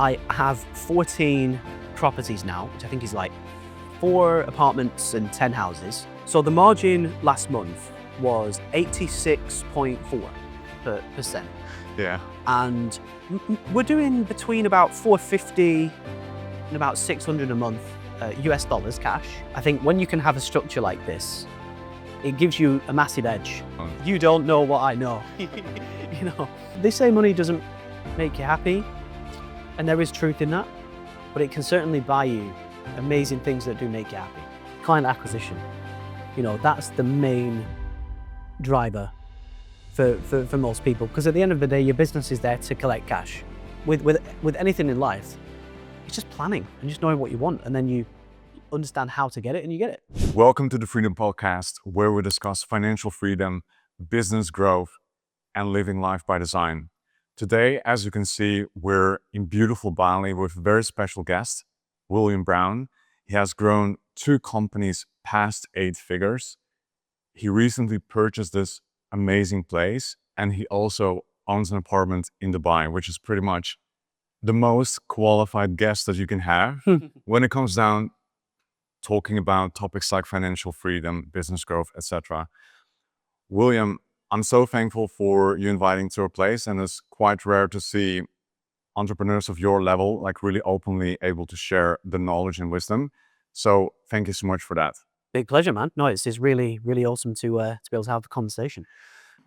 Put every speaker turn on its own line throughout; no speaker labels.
I have 14 properties now, which I think is like 4 apartments and 10 houses. So the margin last month was 86.4%.
Yeah.
And we're doing between about 450 and about 600 a month US dollars cash. I think when you can have a structure like this, it gives you a massive edge. You don't know what I know. You know, they say money doesn't make you happy, and there is truth in that, but it can certainly buy you amazing things that do make you happy. Client acquisition, you know, that's the main driver for most people, because at the end of the day, your business is there to collect cash. With anything in life, it's just planning and just knowing what you want, and then you understand how to get it and you get it.
Welcome to the Freedom Podcast, where we discuss financial freedom, business growth, and living life by design. Today, as you can see, we're in beautiful Bali with a very special guest, William Brown. He has grown 2 companies past 8 figures. He recently purchased this amazing place, and he also owns an apartment in Dubai, which is pretty much the most qualified guest that you can have when it comes down talking about topics like financial freedom, business growth, etc. William, I'm so thankful for you inviting to our place, and it's quite rare to see entrepreneurs of your level like really openly able to share the knowledge and wisdom. So thank you so much for that.
Big pleasure, man. No, it's really, really awesome to be able to have the conversation.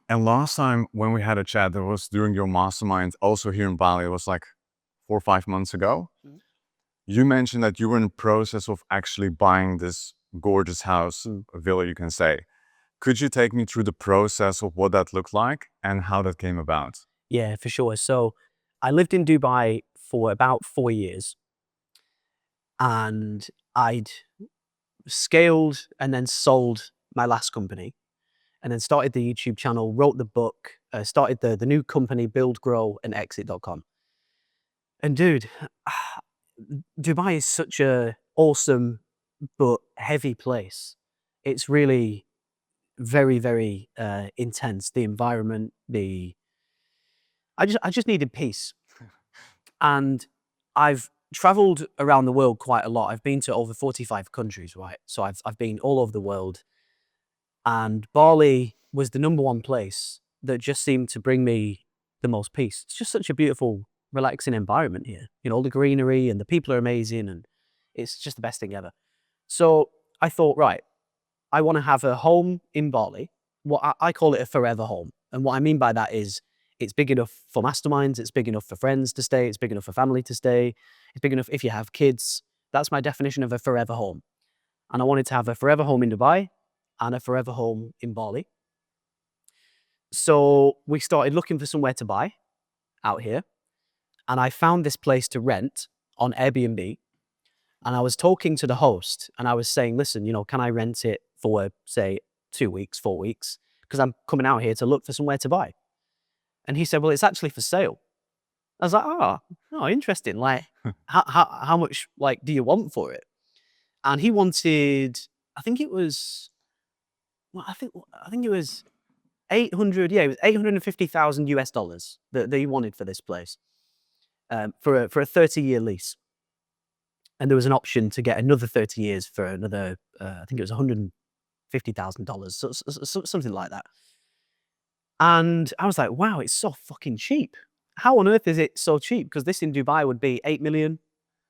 And last time when we had a chat, that was during your mastermind, also here in Bali. It was like 4 or 5 months ago. Mm-hmm. You mentioned that you were in the process of actually buying this gorgeous house, a villa, you can say. Could you take me through the process of what that looked like and how that came about?
Yeah, for sure. So I lived in Dubai for about 4 years, and I'd scaled and then sold my last company, and then started the YouTube channel, wrote the book, started the new company, Build, Grow, and Exit.com. And dude, Dubai is such a awesome but heavy place. It's really very, very intense. The environment, I just needed peace. And I've traveled around the world quite a lot. I've been to over 45 countries, right? So I've been all over the world. And Bali was the #1 place that just seemed to bring me the most peace. It's just such a beautiful, relaxing environment here. You know, all the greenery, and the people are amazing, and it's just the best thing ever. So I thought, right, I want to have a home in Bali. What I call it a forever home. And what I mean by that is it's big enough for masterminds, it's big enough for friends to stay, it's big enough for family to stay, it's big enough if you have kids. That's my definition of a forever home. And I wanted to have a forever home in Dubai and a forever home in Bali. So we started looking for somewhere to buy out here. And I found this place to rent on Airbnb. And I was talking to the host, and I was saying, listen, you know, can I rent it for, say, 2 weeks, 4 weeks? Because I'm coming out here to look for somewhere to buy. And he said, well, it's actually for sale. I was like, oh, interesting. Like, how much, like, do you want for it? And he wanted, I think it was 800, yeah, it was 850,000 US dollars that he wanted for this place, for a 30-year lease. And there was an option to get another 30 years for another, I think it was $150,000, so something like that. And I was like, wow, it's so fucking cheap. How on earth is it so cheap? Because this in Dubai would be 8 million,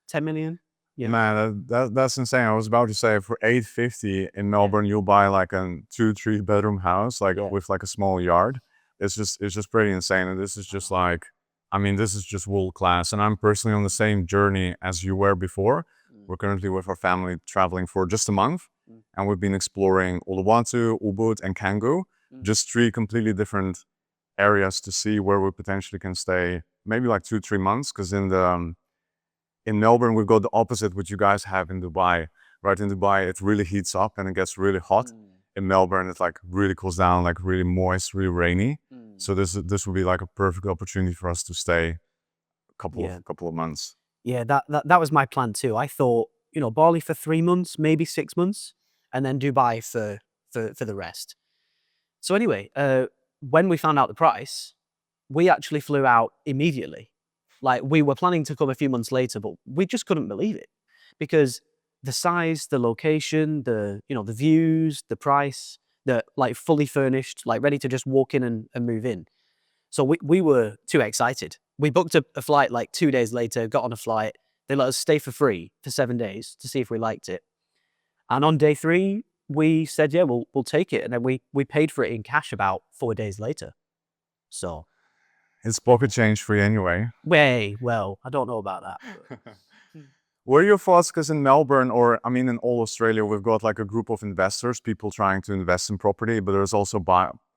10 million. Yeah.
Man, that's insane. I was about to say for 850 in Melbourne, you'll buy like a 2-3 bedroom house, like with like a small yard. It's just pretty insane. And this is just like, I mean, this is just world class. And I'm personally on the same journey as you were before. We're currently with our family traveling for just a month, and we've been exploring Uluwatu, Ubud, and Canggu. Just 3 completely different areas to see where we potentially can stay, maybe like 2-3 months. Because in Melbourne, we've got the opposite what you guys have in Dubai. Right, in Dubai, it really heats up and it gets really hot. In Melbourne, it like really cools down, like really moist, really rainy. So this would be like a perfect opportunity for us to stay a couple of months.
Yeah, that was my plan too. I thought, you know, Bali for 3 months, maybe 6 months, and then Dubai for the rest. So anyway, when we found out the price, we actually flew out immediately. Like, we were planning to come a few months later, but we just couldn't believe it because the size, the location, the views, the price, the like fully furnished, like ready to just walk in and move in. So we were too excited. We booked a flight like 2 days later, got on a flight. They let us stay for free for 7 days to see if we liked it. And on day 3, we said, yeah, we'll take it. And then we paid for it in cash about 4 days later. So
It's pocket change free anyway.
well, I don't know about that.
What are your thoughts? Because in Melbourne, or I mean in all Australia, we've got like a group of investors, people trying to invest in property, but there's also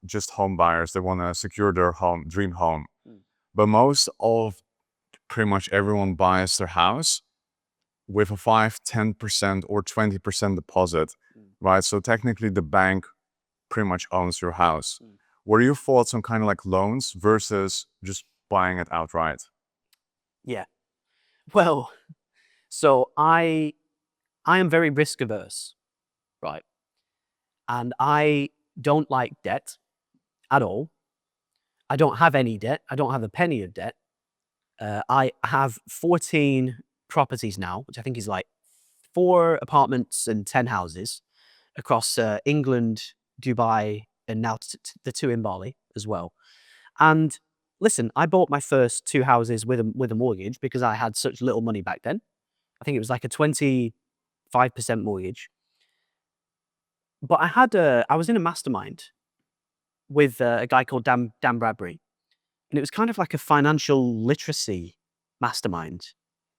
just home buyers that want to secure their home, dream home. But most of pretty much everyone buys their house with a 5, 10% or 20% deposit, right? So technically the bank pretty much owns your house. What are your thoughts on kind of like loans versus just buying it outright?
Yeah. Well, so I am very risk averse, right? And I don't like debt at all. I don't have any debt. I don't have a penny of debt. I have 14 properties now, which I think is like 4 apartments and 10 houses across England, Dubai, and now the 2 in Bali as well. And listen, I bought my first 2 houses with a mortgage because I had such little money back then. I think it was like a 25% mortgage. But I was in a mastermind with a guy called Dan Bradbury, and it was kind of like a financial literacy mastermind,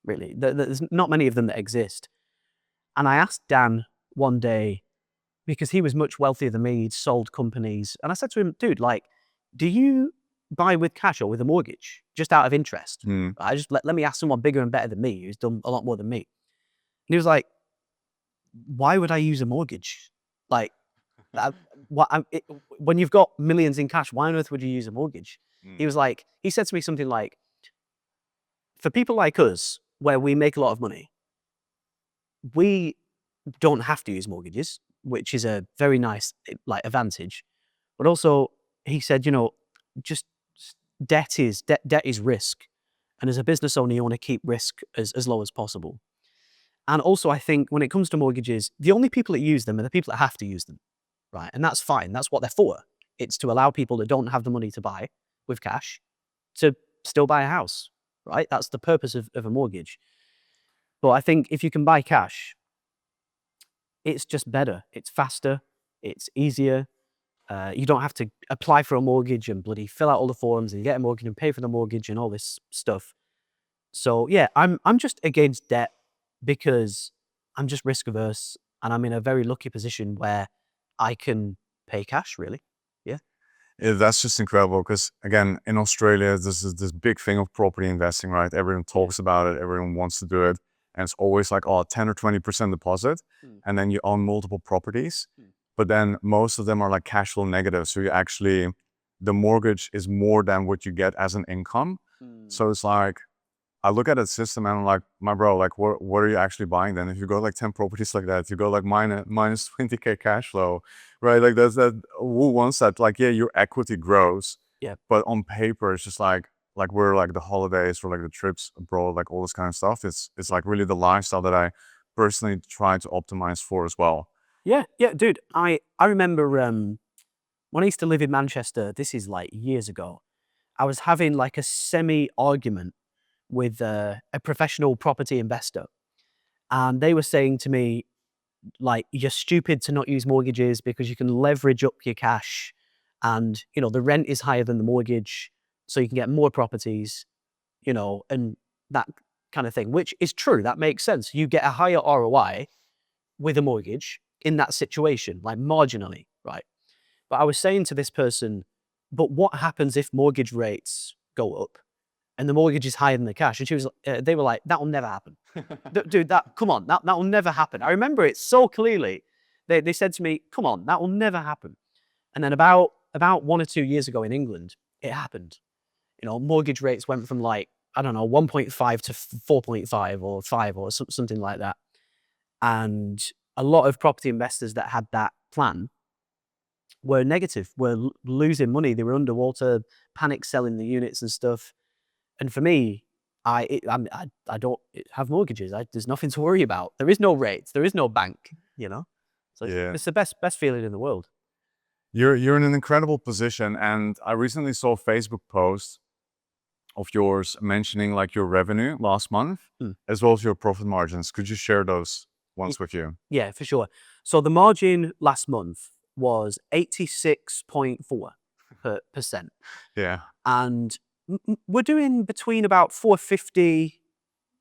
really. There's not many of them that exist. And I asked Dan one day, because he was much wealthier than me, he'd sold companies. And I said to him, dude, like, do you buy with cash or with a mortgage? Just out of interest. I just let me ask someone bigger and better than me, who's done a lot more than me. And he was like, why would I use a mortgage? Like, when you've got millions in cash, why on earth would you use a mortgage? He said to me something like, for people like us, where we make a lot of money, we don't have to use mortgages, which is a very nice like advantage. But also, he said, just debt is risk, and as a business owner, you want to keep risk as low as possible. And also, I think when it comes to mortgages, the only people that use them are the people that have to use them, right? And that's fine. That's what they're for. It's to allow people that don't have the money to buy with cash to still buy a house, right? That's the purpose of a mortgage. But I think if you can buy cash, it's just better. It's faster. It's easier. You don't have to apply for a mortgage and bloody fill out all the forms and get a mortgage and pay for the mortgage and all this stuff. So yeah, I'm just against debt because I'm just risk averse, and I'm in a very lucky position where I can pay cash, really. Yeah.
Yeah, that's just incredible because again, in Australia, this is this big thing of property investing, right? Everyone talks about it, everyone wants to do it. And it's always like, 10 or 20% deposit. And then you own multiple properties. But then most of them are like cash flow negative. So the mortgage is more than what you get as an income. So it's like, I look at the system and I'm like, my bro, like what are you actually buying then? If you go like 10 properties like that, you go like minus 20K cash flow, right? Like who wants that? Like, yeah, your equity grows.
Yeah.
But on paper, it's just like we're like the holidays or like the trips abroad, like all this kind of stuff. It's like really the lifestyle that I personally try to optimize for as well.
Yeah, dude. I remember when I used to live in Manchester, this is like years ago, I was having like a semi-argument with a professional property investor. And they were saying to me, like, you're stupid to not use mortgages because you can leverage up your cash and, the rent is higher than the mortgage, so you can get more properties, and that kind of thing, which is true. That makes sense. You get a higher ROI with a mortgage in that situation, like marginally, right? But I was saying to this person, but what happens if mortgage rates go up and the mortgage is higher than the cash? And they were like, that will never happen. Dude, come on, that will never happen. I remember it so clearly. They said to me, come on, that will never happen. And then about 1 or 2 years ago in England, it happened. Mortgage rates went from like, I don't know, 1.5 to 4.5 or 5 or something like that. And a lot of property investors that had that plan were negative, were losing money. They were underwater, panic selling the units and stuff. And for me, I don't have mortgages. There's nothing to worry about. There is no rates. There is no bank. So it's the best feeling in the world.
You're in an incredible position, and I recently saw a Facebook post of yours mentioning like your revenue last month, as well as your profit margins. Could you share those ones with you?
Yeah, for sure. So the margin last month was 86.4%.
Yeah.
And we're doing between about 450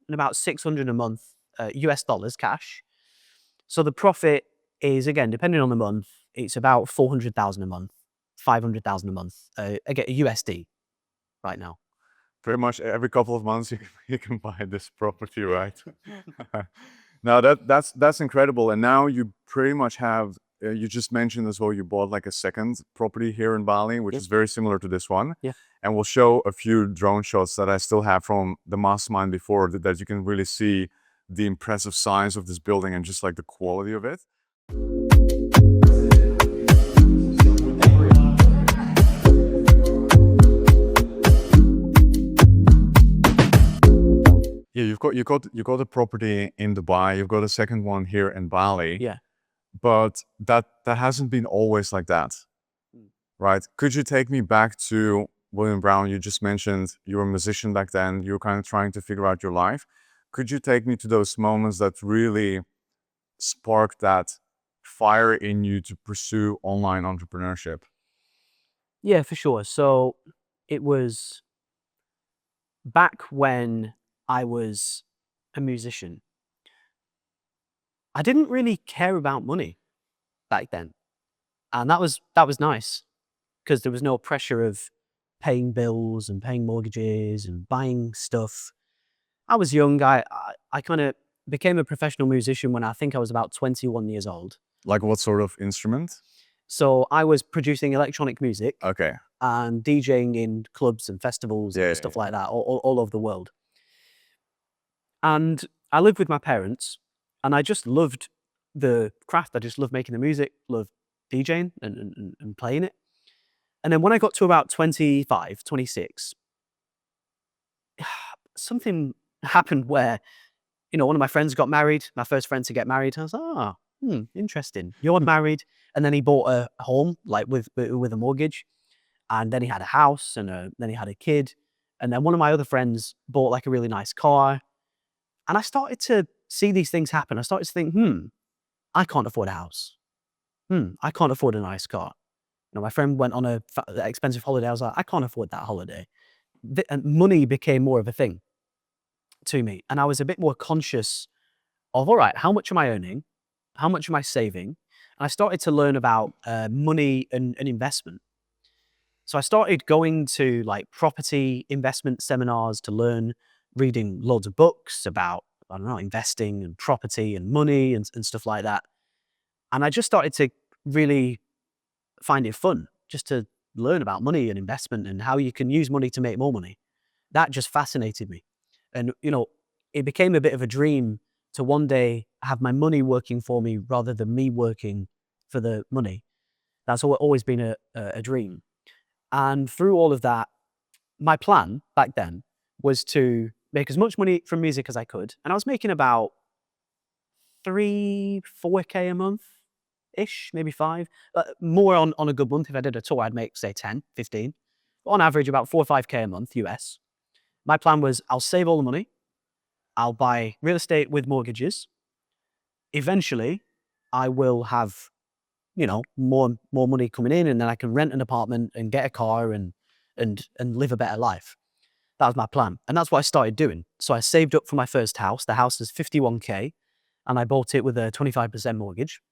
and about 600 a month US dollars cash. So the profit is, again, depending on the month, it's about 400,000 a month, 500,000 a month, again, USD right now.
Pretty much every couple of months you can buy this property, right? Now that's incredible. And now you pretty much have, you just mentioned as well, you bought like a second property here in Bali, which is very similar to this one.
Yeah.
And we'll show a few drone shots that I still have from the mastermind before, that you can really see the impressive size of this building and just like the quality of it. Yeah, you got a property in Dubai. You've got a second one here in Bali.
Yeah.
But that hasn't been always like that, right? Could you take me back to William Brown? You just mentioned you were a musician back then. You were kind of trying to figure out your life. Could you take me to those moments that really sparked that fire in you to pursue online entrepreneurship?
Yeah, for sure. So it was back when I was a musician. I didn't really care about money back then. And that was nice, because there was no pressure of paying bills and paying mortgages and buying stuff. I was young. I kind of became a professional musician when I think I was about 21 years old.
Like what sort of instrument?
So I was producing electronic music.
Okay.
And DJing in clubs and festivals and stuff like that all over the world. And I lived with my parents, and I just loved the craft. I just loved making the music, loved DJing and playing it. And then when I got to about 25, 26, something happened where, one of my friends got married, my first friend to get married. I was like, interesting. You're married. And then he bought a home, like with a mortgage. And then he had a house, and then he had a kid. And then one of my other friends bought like a really nice car. And I started to see these things happen. I started to think, I can't afford a house. I can't afford a nice car. My friend went on an expensive holiday. I was like, I can't afford that holiday. And money became more of a thing to me. And I was a bit more conscious of, all right, how much am I earning? How much am I saving? And I started to learn about money and investment. So I started going to like property investment seminars to learn, reading loads of books about, I don't know, investing and property and money and stuff like that. And I just started to really find it fun just to learn about money and investment and how you can use money to make more money. That just fascinated me. And, it became a bit of a dream to one day have my money working for me rather than me working for the money. That's always been a dream. And through all of that, my plan back then was to make as much money from music as I could. And I was making about 4K a month-ish, maybe 5. More on a good month. If I did a tour, I'd make, say, 10, 15. But on average, about 4 or 5K a month, US. My plan was I'll save all the money. I'll buy real estate with mortgages. Eventually, I will have more money coming in, and then I can rent an apartment and get a car and live a better life. That was my plan. And that's what I started doing. So I saved up for my first house. The house is 51K, and I bought it with a 25% mortgage.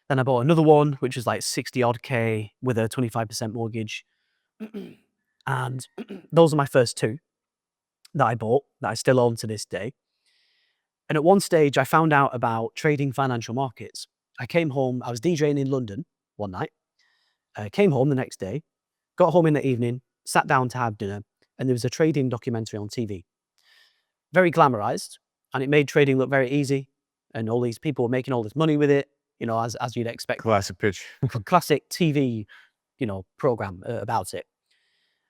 Then I bought another one, which was like 60 odd K with a 25% mortgage. And those are my first two that I bought, that I still own to this day. And at one stage, I found out about trading financial markets. I came home, I was DJing in London one night, came home the next day, got home in the evening, sat down to have dinner, and there was a trading documentary on TV. Very glamorized, and it made trading look very easy, and all these people were making all this money with it, as you'd expect.
Classic pitch.
Classic TV, program about it.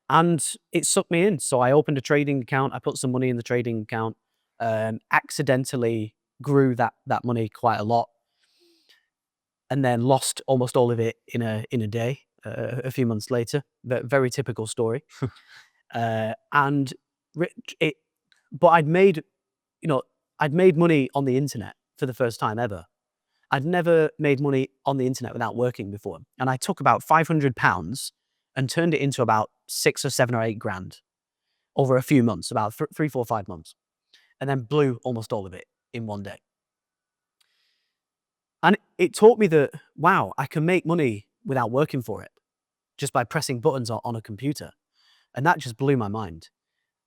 And it sucked me in. So I opened a trading account. I put some money in the trading account, accidentally grew that money quite a lot, and then lost almost all of it in a day, a few months later. Very typical story. And it, but I'd made money on the internet for the first time ever. I'd never made money on the internet without working before. And I took about £500 and turned it into about 6 or 7 or 8 grand over a few months, about 3, 4, 5 months, and then blew almost all of it in one day. And it taught me that, wow, I can make money without working for it, just by pressing buttons on a computer. And that just blew my mind.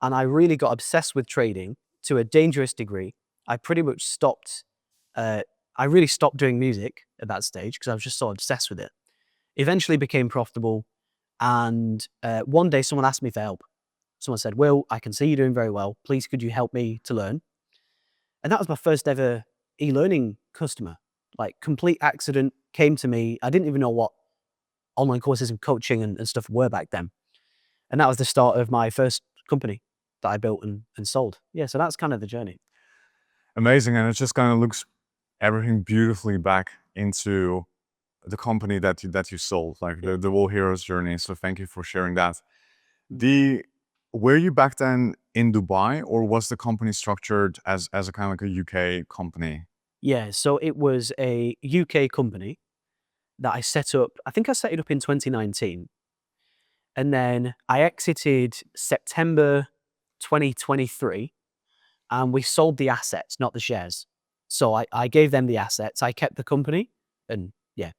And I really got obsessed with trading to a dangerous degree. I pretty much stopped, I really stopped doing music at that stage because I was just so obsessed with it. Eventually became profitable. And one day someone asked me for help. Someone said, "Will, I can see you're doing very well. Please, could you help me to learn?" And that was my first ever e-learning customer. Like, complete accident, came to me. I didn't even know what online courses and coaching and stuff were back then. And that was the start of my first company that I built and sold. Yeah, so that's kind of the journey.
Amazing. And it just kind of looks everything beautifully back into the company that you sold, like the whole hero's journey. So thank you for sharing that. Were you back then in Dubai, or was the company structured as a kind of like a UK company?
Yeah, so it was a UK company that I set up. I think I set it up in 2019. And then I exited September 2023, and we sold the assets, not the shares. So I gave them the assets. I kept the company, and yeah.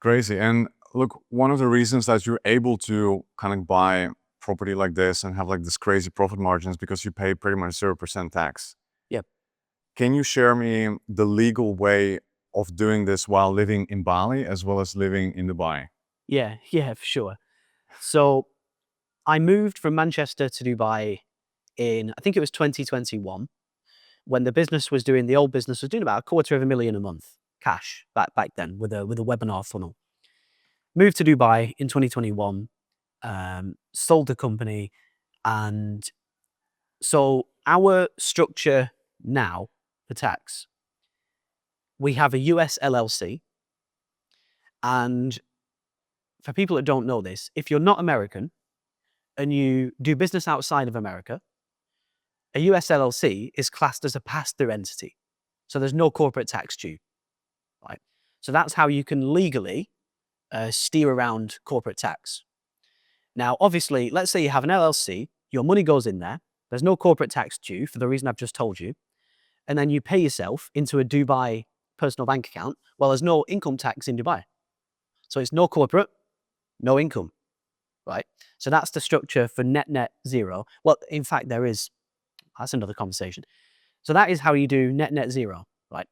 Crazy. And look, one of the reasons that you're able to kind of buy property like this and have like this crazy profit margins because you pay pretty much 0% tax.
Yep.
Can you share me the legal way of doing this while living in Bali as well as living in Dubai?
Yeah, for sure. So I moved from Manchester to Dubai in, I think it was 2021, when the old business was doing about $250,000 a month cash back then with a webinar funnel. Moved to Dubai in 2021, sold the company. And so our structure now for tax, we have a US LLC. And for people that don't know this, if you're not American and you do business outside of America, a US LLC is classed as a pass-through entity. So there's no corporate tax due, right? So that's how you can legally steer around corporate tax. Now, obviously, let's say you have an LLC, your money goes in there, there's no corporate tax due for the reason I've just told you, and then you pay yourself into a Dubai personal bank account. Well, there's no income tax in Dubai. So it's no corporate, no income, right? So that's the structure for net zero. Well, in fact, there is. That's another conversation. So that is how you do net zero, right?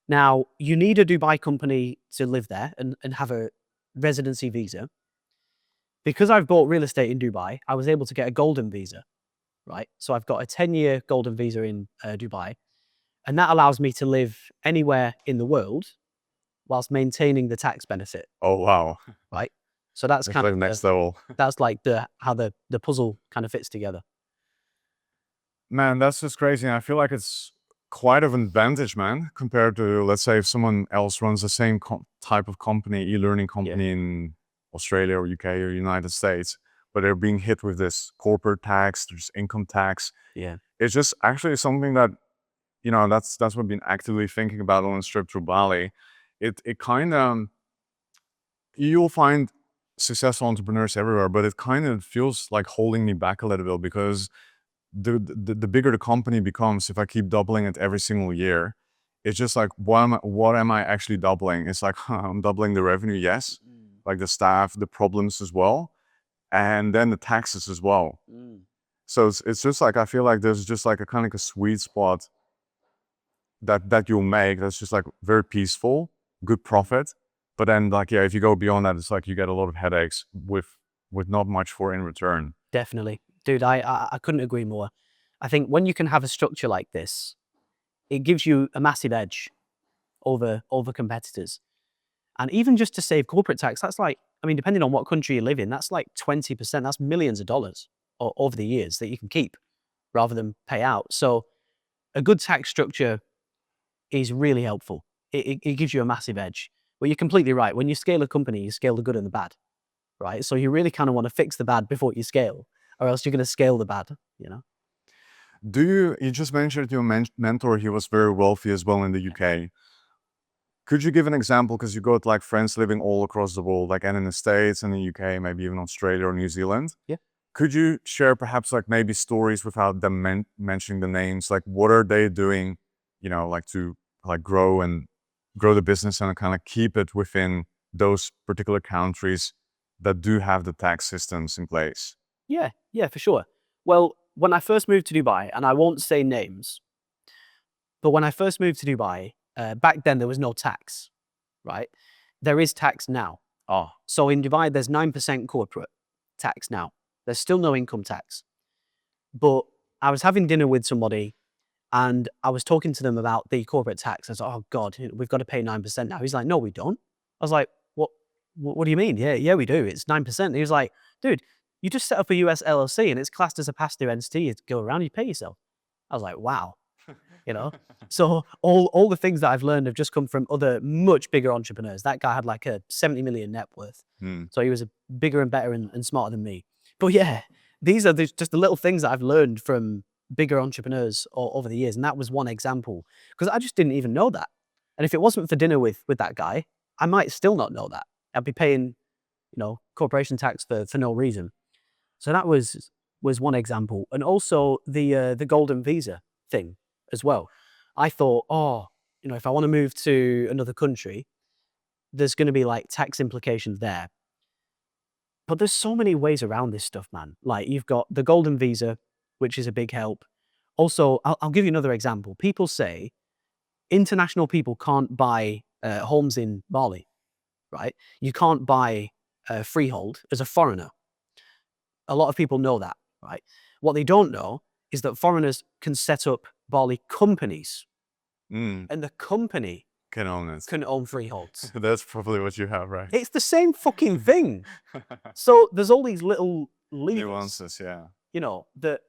Now, you need a Dubai company to live there and have a residency visa. Because I've bought real estate in Dubai, I was able to get a golden visa, right? So I've got a 10-year golden visa in Dubai, and that allows me to live anywhere in the world whilst maintaining the tax benefit.
Oh, wow.
Right? So that's kind
like
of
next level.
That's like how the puzzle kind of fits together.
Man, that's just crazy. And I feel like it's quite of an advantage, man, compared to, let's say, if someone else runs the same type of company, e-learning company in Australia or UK or United States, but they're being hit with this corporate tax, there's income tax.
Yeah.
It's just actually something that, that's what I've been actively thinking about on a trip through Bali. It kind of, you'll find successful entrepreneurs everywhere, but it kind of feels like holding me back a little bit because the bigger the company becomes, if I keep doubling it every single year, it's just like, what am I actually doubling? It's like, I'm doubling the revenue, yes, like the staff, the problems as well, and then the taxes as well. So it's just like, I feel like there's just like a kind of like a sweet spot that you'll make that's just like very peaceful, good profit. But then like, if you go beyond that, it's like you get a lot of headaches with not much for in return.
Definitely. Dude, I couldn't agree more. I think when you can have a structure like this, it gives you a massive edge over competitors. And even just to save corporate tax, that's like I mean, depending on what country you live in, that's like 20%. That's millions of dollars over the years that you can keep rather than pay out. So a good tax structure is really helpful. It gives you a massive edge. But you're completely right. When you scale a company, you scale the good and the bad, right? So you really kind of want to fix the bad before you scale, or else you're going to scale the bad, you know?
You just mentioned your mentor, he was very wealthy as well in the UK. Could you give an example? Because you got like friends living all across the world, like and in the States and the UK, maybe even Australia or New Zealand.
Yeah.
Could you share perhaps like maybe stories without them mentioning the names? Like what are they doing, you know, like to like grow the business and kind of keep it within those particular countries that do have the tax systems in place?
Yeah, for sure. Well, when I first moved to Dubai, and I won't say names, but when I first moved to Dubai, back then there was no tax, right? There is tax now.
Oh,
So in Dubai, there's 9% corporate tax now. There's still no income tax. But I was having dinner with somebody and I was talking to them about the corporate tax. I was like, oh God, we've got to pay 9% now. He's like, no, we don't. I was like, what do you mean? Yeah, we do. It's 9%. He was like, dude, you just set up a US LLC and it's classed as a pass-through entity. You go around, you pay yourself. I was like, wow, you know? So all the things that I've learned have just come from other much bigger entrepreneurs. That guy had like a 70 million net worth. So he was bigger and better and smarter than me. But yeah, these are just the little things that I've learned from bigger entrepreneurs over the years. And that was one example because I just didn't even know that. And if it wasn't for dinner with that guy, I might still not know that. I'd be paying, corporation tax for no reason. So that was one example. And also the golden visa thing as well. I thought, if I want to move to another country, there's going to be like tax implications there. But there's so many ways around this stuff, man. Like you've got the golden visa, which is a big help. Also, I'll give you another example. People say international people can't buy homes in Bali, right? You can't buy freehold as a foreigner. A lot of people know that, right? What they don't know is that foreigners can set up Bali companies, and the company
can own it.
can own freeholds.
That's probably what you have, right?
It's the same fucking thing. So there's all these little
nuances, yeah.
That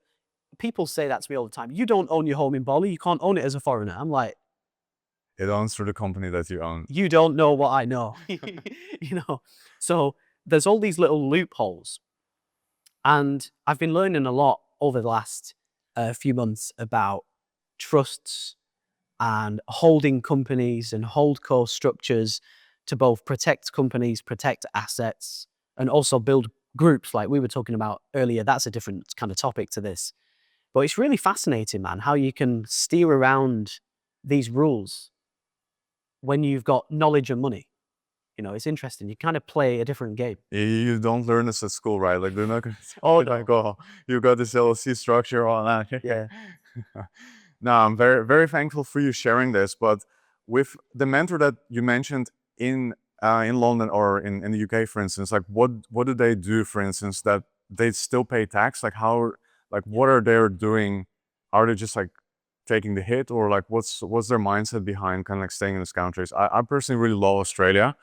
people say that to me all the time. You don't own your home in Bali. You can't own it as a foreigner. I'm like,
it owns through the company that you own.
You don't know what I know. So there's all these little loopholes. And I've been learning a lot over the last few months about trusts and holding companies and holdco structures to both protect companies, protect assets, and also build groups like we were talking about earlier. That's a different kind of topic to this. But it's really fascinating, man, how you can steer around these rules when you've got knowledge and money. It's interesting. You kind of play a different game.
You don't learn this at school, right? Like they're not gonna you got this LLC structure, all that.
Yeah.
No, I'm very, very thankful for you sharing this. But with the mentor that you mentioned in London or in the UK, for instance, like what do they do, for instance, that they still pay tax? Like what are they doing? Are they just like taking the hit, or like what's their mindset behind kind of like staying in these countries? I personally really love Australia.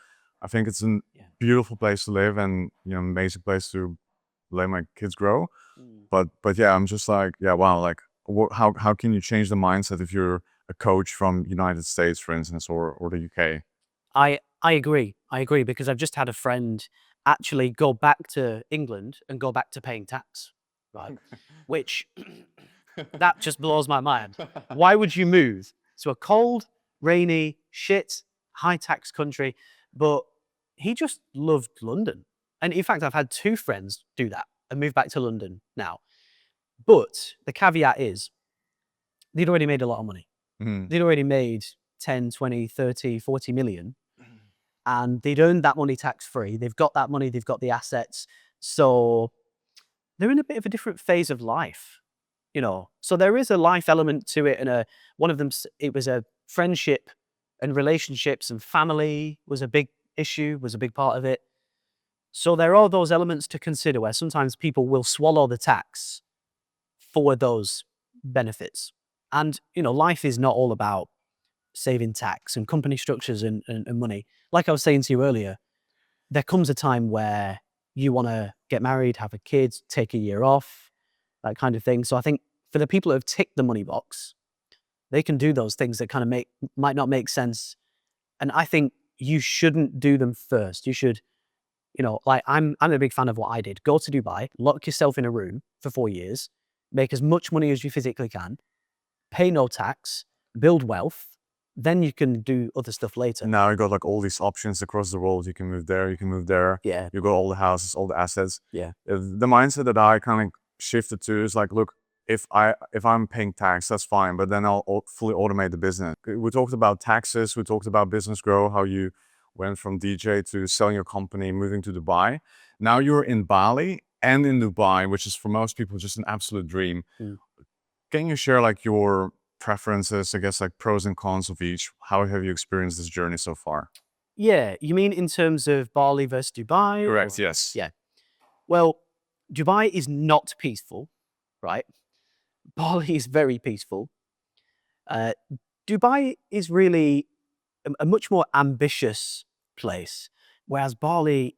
I think it's a beautiful place to live and amazing place to let my kids grow. But yeah, I'm just like, yeah, wow, like how can you change the mindset if you're a coach from United States, for instance, or the UK?
I agree because I've just had a friend actually go back to England and go back to paying tax, right? Which that just blows my mind. Why would you move to a cold, rainy, shit, high tax country? But he just loved London. And in fact, I've had two friends do that and move back to London now. But the caveat is they'd already made a lot of money. They'd already made 10, 20, 30, 40 million. And they'd earned that money tax-free. They've got that money. They've got the assets. So they're in a bit of a different phase of life, So there is a life element to it. And one of them, it was a friendship and relationships and family was a big issue, was a big part of it. So there are those elements to consider where sometimes people will swallow the tax for those benefits. And, life is not all about saving tax and company structures and money. Like I was saying to you earlier, there comes a time where you want to get married, have a kid, take a year off, that kind of thing. So I think for the people who have ticked the money box, they can do those things that kind of might not make sense. And I think you shouldn't do them first. You should, like I'm a big fan of what I did. Go to Dubai, lock yourself in a room for 4 years, make as much money as you physically can, pay no tax, build wealth, then you can do other stuff later.
Now you got like all these options across the world. You can move there, you can move there.
Yeah.
You got all the houses, all the assets.
Yeah.
The mindset that I kind of shifted to is like, look, if I'm paying tax, that's fine, but then I'll fully automate the business. We talked about taxes, we talked about business growth, how you went from DJ to selling your company, moving to Dubai. Now you're in Bali and in Dubai, which is for most people just an absolute dream. Can you share like your preferences, I guess, like pros and cons of each? How have you experienced this journey so far?
Yeah, you mean in terms of Bali versus Dubai?
Correct,
or-
yes.
Yeah. Well, Dubai is not peaceful, right? Bali is very peaceful. Dubai is really a much more ambitious place, whereas Bali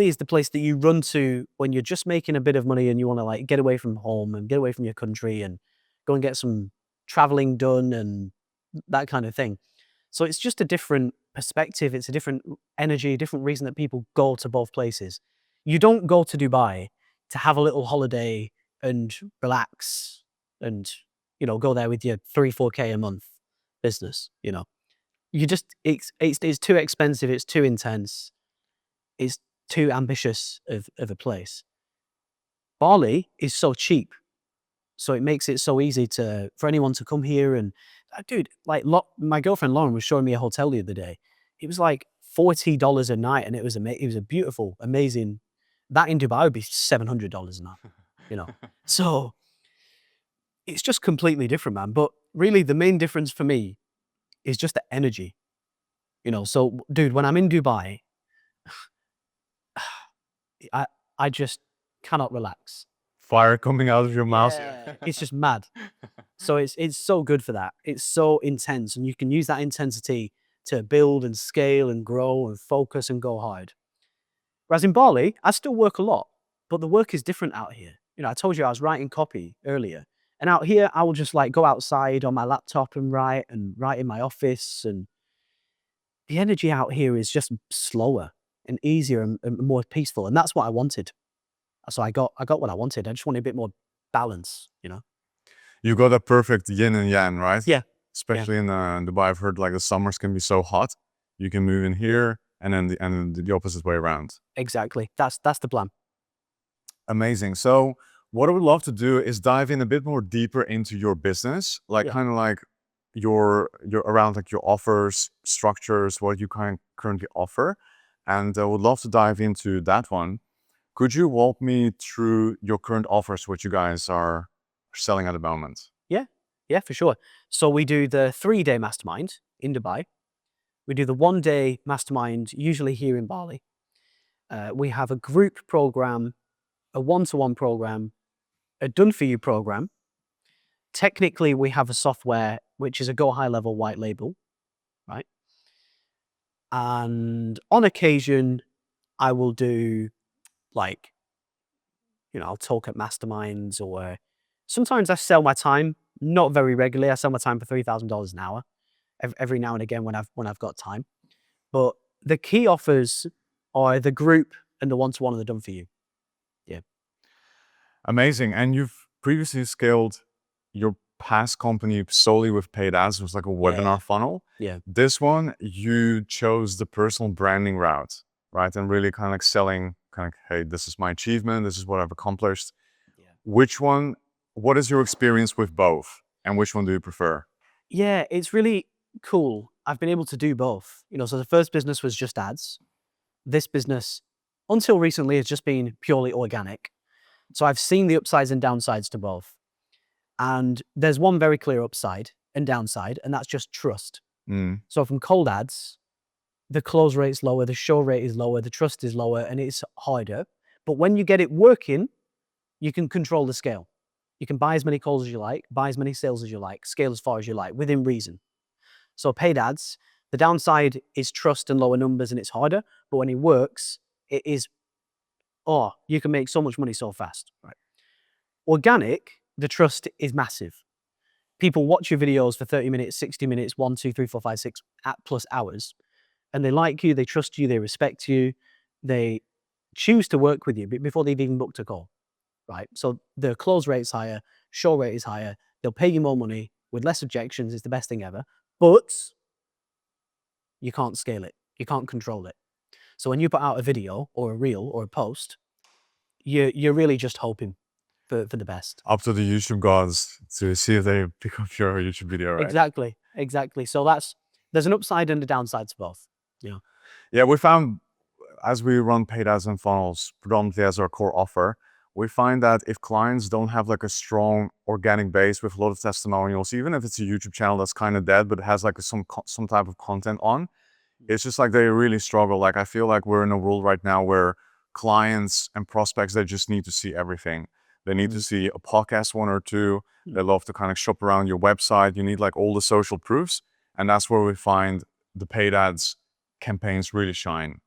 is the place that you run to when you're just making a bit of money and you want to like get away from home and get away from your country and go and get some traveling done and that kind of thing. So it's just a different perspective. It's a different energy, different reason that people go to both places. You don't go to Dubai to have a little holiday and relax and, go there with your 3-4K a month business, You just, it's too expensive. It's too intense. It's too ambitious of a place. Bali is so cheap. So it makes it so easy for anyone to come here and, dude, like my girlfriend Lauren was showing me a hotel the other day. It was like $40 a night, and it was a beautiful, amazing. That in Dubai would be $700 a night, So it's just completely different, man. But really, the main difference for me is just the energy, So, dude, when I'm in Dubai, I just cannot relax.
Fire coming out of your mouth.
Yeah, it's just mad. So it's so good for that. It's so intense, and you can use that intensity to build and scale and grow and focus and go hard. Whereas in Bali, I still work a lot, but the work is different out here. I told you I was writing copy earlier, and out here I will just like go outside on my laptop and write in my office, and the energy out here is just slower and easier and more peaceful, and that's what I wanted. So I got what I wanted. I just wanted a bit more balance,
You got a perfect yin and yang, right?
Yeah.
Especially in Dubai, I've heard like the summers can be so hot. You can move in here, and then the opposite way around.
Exactly. That's the plan.
Amazing. So what I would love to do is dive in a bit more deeper into your business, like
Yeah.
kind of like your around like your offers, structures, what you currently offer, and I would love to dive into that one. Could you walk me through your current offers, what you guys are selling at the moment?
Yeah, for sure. So we do the 3-day mastermind in Dubai. We do the 1-day mastermind, usually here in Bali. We have a group program, a one-to-one program, a done-for-you program. Technically, we have a software, which is a go high level white label, right? And on occasion, I will do like, I'll talk at masterminds, or sometimes I sell my time, not very regularly. I sell my time for $3,000 an hour every now and again when I've got time. But the key offers are the group and the one-to-one and the done for you. Yeah.
Amazing. And you've previously scaled your past company solely with paid ads. It was like a webinar funnel.
Yeah.
This one, you chose the personal branding route, right? And really kind of like selling hey, this is my achievement. This is what I've accomplished. Yeah. What is your experience with both? And which one do you prefer?
Yeah, it's really cool. I've been able to do both. So the first business was just ads. This business, until recently, has just been purely organic. So I've seen the upsides and downsides to both. And there's one very clear upside and downside, and that's just trust. So from cold ads, the close rate's lower, the show rate is lower, the trust is lower, and it's harder. But when you get it working, you can control the scale. You can buy as many calls as you like, buy as many sales as you like, scale as far as you like, within reason. So paid ads, The downside is trust and lower numbers, and it's harder. But when it works, it is, you can make so much money so fast. Right? Organic, the trust is massive. People watch your videos for 30 minutes, 60 minutes, 1, 2, 3, 4, 5, 6 plus hours, and they like you, they trust you, they respect you, they choose to work with you before they've even booked a call, right? So the close rate's higher, show rate is higher, they'll pay you more money with less objections. It's the best thing ever, but you can't scale it, you can't control it. So when you put out a video or a reel or a post, you're really just hoping for the best.
Up to the YouTube gods to see if they pick up your YouTube video, right?
Exactly. So there's an upside and a downside to both. Yeah.
Yeah, we found as we run paid ads and funnels predominantly as our core offer, we find that if clients don't have like a strong organic base with a lot of testimonials, even if it's a YouTube channel that's kind of dead, but it has like some type of content on, it's just like they really struggle. Like I feel like we're in a world right now where clients and prospects, they just need to see everything. They need to see a podcast, 1 or 2. They love to kind of shop around your website. You need like all the social proofs. And that's where we find the paid ads campaigns really shine.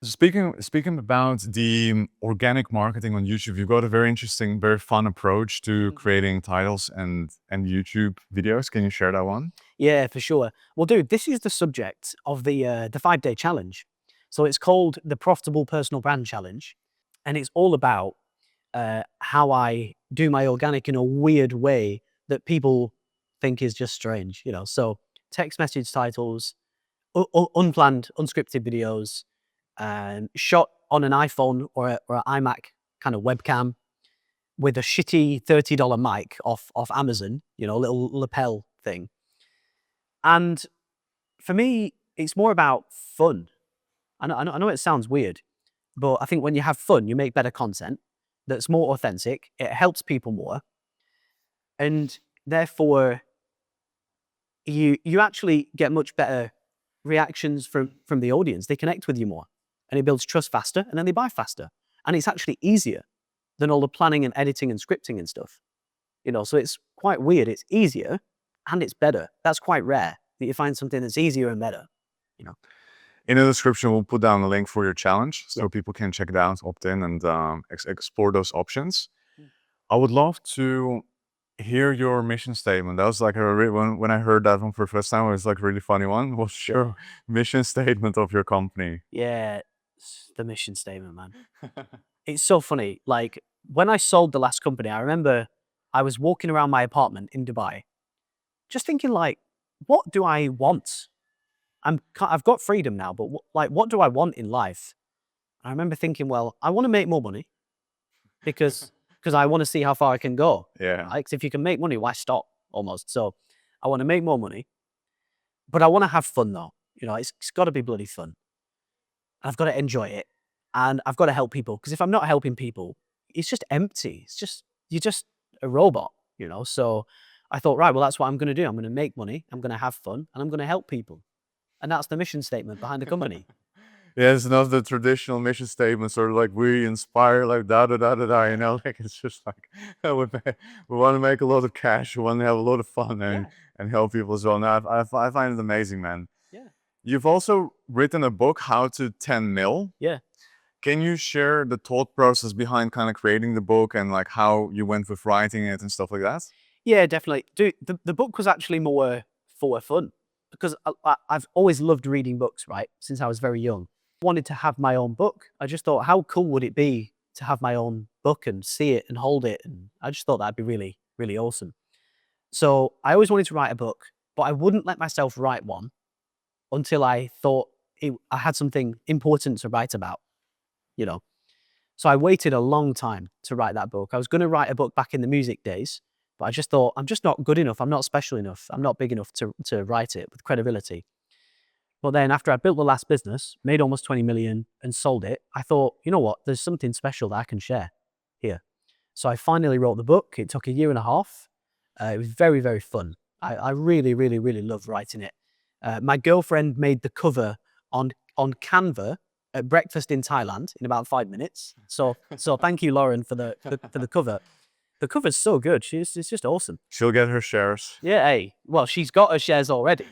Speaking about the organic marketing on YouTube, you've got a very interesting, very fun approach to creating titles and YouTube videos. Can you share that one?
Yeah, for sure. Well, dude, this is the subject of the 5-day challenge. So it's called the Profitable Personal Brand Challenge. And it's all about how I do my organic in a weird way that people think is just strange, you know. So text message titles, unplanned, unscripted videos, shot on an iPhone or an iMac kind of webcam with a shitty $30 mic off Amazon, you know, a little lapel thing. And for me, it's more about fun. I know it sounds weird, but I think when you have fun, you make better content that's more authentic. It helps people more. And therefore, you actually get much better reactions from the audience. They connect with you more. And it builds trust faster, and then they buy faster. And it's actually easier than all the planning and editing and scripting and stuff. You know, so it's quite weird. It's easier and it's better. That's quite rare that you find something that's easier and better, you know.
In the description, we'll put down a link for your challenge so people can check it out, opt in, and explore those options. I would love to hear your mission statement. That was like when I heard that one for the first time, it was like a really funny one. What's your mission statement of your company?
Yeah, the mission statement, man. It's so funny. Like when I sold the last company, I remember I was walking around my apartment in Dubai, just thinking like, what do I want? I've got freedom now, but what do I want in life? I remember thinking, well, I want to make more money because I want to see how far I can go.
Yeah.
Like, if you can make money, why stop? Almost. So I want to make more money, but I want to have fun though. You know, it's got to be bloody fun. I've got to enjoy it, and I've got to help people. Because if I'm not helping people, it's just empty. You're just a robot, you know. So I thought, right, well, that's what I'm going to do. I'm going to make money. I'm going to have fun, and I'm going to help people. And that's the mission statement behind the company.
Yeah, it's not the traditional mission statements or like we inspire like da da da da da, you know, like it's just like we want to make a lot of cash, we want to have a lot of fun and help people as well. Now I find it amazing, man.
Yeah.
You've also written a book, How to 10 Mil.
Yeah.
Can you share the thought process behind kind of creating the book and like how you went with writing it and stuff like that?
Yeah, definitely. Dude, the book was actually more for fun because I've always loved reading books, right? Since I was very young. Wanted to have my own book. I just thought, how cool would it be to have my own book and see it and hold it? And I just thought that'd be really, really awesome. So I always wanted to write a book, but I wouldn't let myself write one until I thought I had something important to write about, you know. So I waited a long time to write that book. I was going to write a book back in the music days, but I just thought, I'm just not good enough. I'm not special enough. I'm not big enough to write it with credibility. But then after I built the last business, made almost 20 million and sold it, I thought, you know what, there's something special that I can share here. So I finally wrote the book. It took 1.5 years. It was very, very fun. I really, really, really loved writing it. My girlfriend made the cover on Canva at breakfast in Thailand in about 5 minutes. So thank you, Lauren, for the cover. The cover's so good. It's just awesome.
She'll get her shares.
Yeah, hey. Well, she's got her shares already,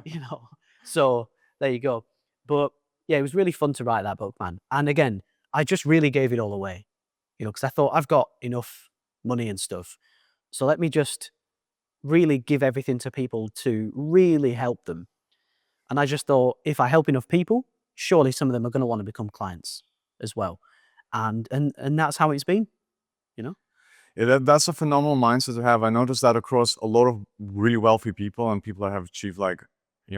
you know. So there you go. But yeah, it was really fun to write that book, man. And again, I just really gave it all away, because I thought I've got enough money and stuff. So let me just really give everything to people to really help them. And I just thought, if I help enough people, surely some of them are going to want to become clients as well. And that's how it's been, you know?
Yeah, that's a phenomenal mindset to have. I noticed that across a lot of really wealthy people and people that have achieved like,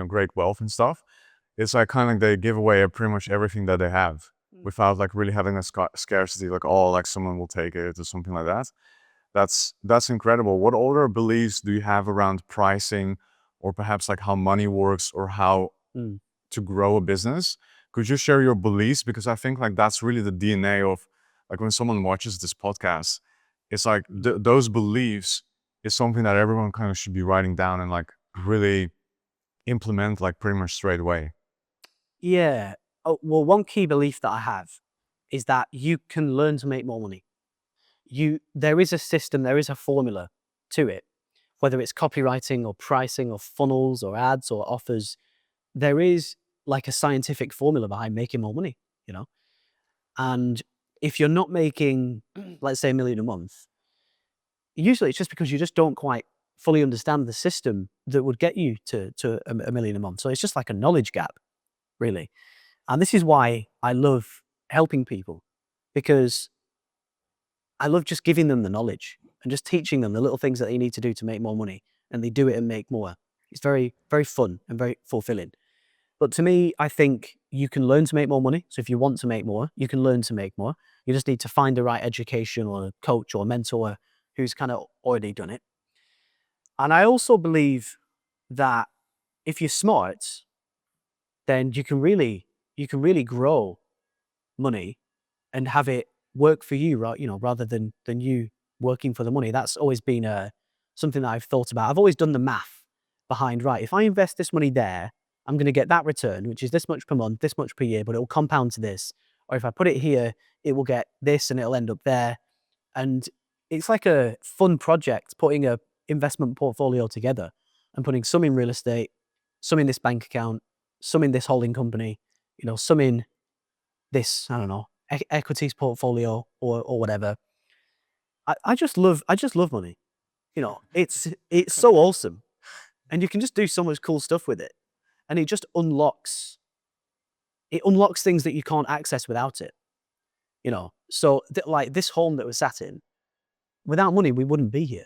great wealth and stuff. It's like kind of like they give away pretty much everything that they have without like really having a scarcity, like, oh, like someone will take it or something like that. That's incredible. What other beliefs do you have around pricing or perhaps like how money works or how
Mm.
to grow a business? Could you share your beliefs? Because I think like that's really the DNA of like when someone watches this podcast, it's like those beliefs is something that everyone kind of should be writing down and like really implement like pretty much straight away.
Yeah. Oh, well, one key belief that I have is that you can learn to make more money. There is a system, there is a formula to it, whether it's copywriting or pricing or funnels or ads or offers. There is like a scientific formula behind making more money, you know? And if you're not making, let's say, 1 million a month, usually it's just because you just don't quite fully understand the system that would get you to a million a month. So it's just like a knowledge gap, really. And this is why I love helping people, because I love just giving them the knowledge and just teaching them the little things that they need to do to make more money, and they do it and make more. It's very, very fun and very fulfilling. But to me, I think you can learn to make more money. So if you want to make more, you can learn to make more. You just need to find the right education or a coach or mentor who's kind of already done it. And I also believe that if you're smart, then you can really grow money and have it work for you, right? Rather than you working for the money. That's always been something that I've thought about. I've always done the math behind, right, if I invest this money there, I'm going to get that return, which is this much per month, this much per year, but it will compound to this. Or if I put it here, it will get this and it'll end up there. And it's like a fun project putting a investment portfolio together and putting some in real estate, some in this bank account, some in this holding company, some in this, I don't know, equities portfolio or whatever. I just love money. It's so awesome. And you can just do so much cool stuff with it. And it unlocks things that you can't access without it. So like this home that we're sat in, without money, we wouldn't be here.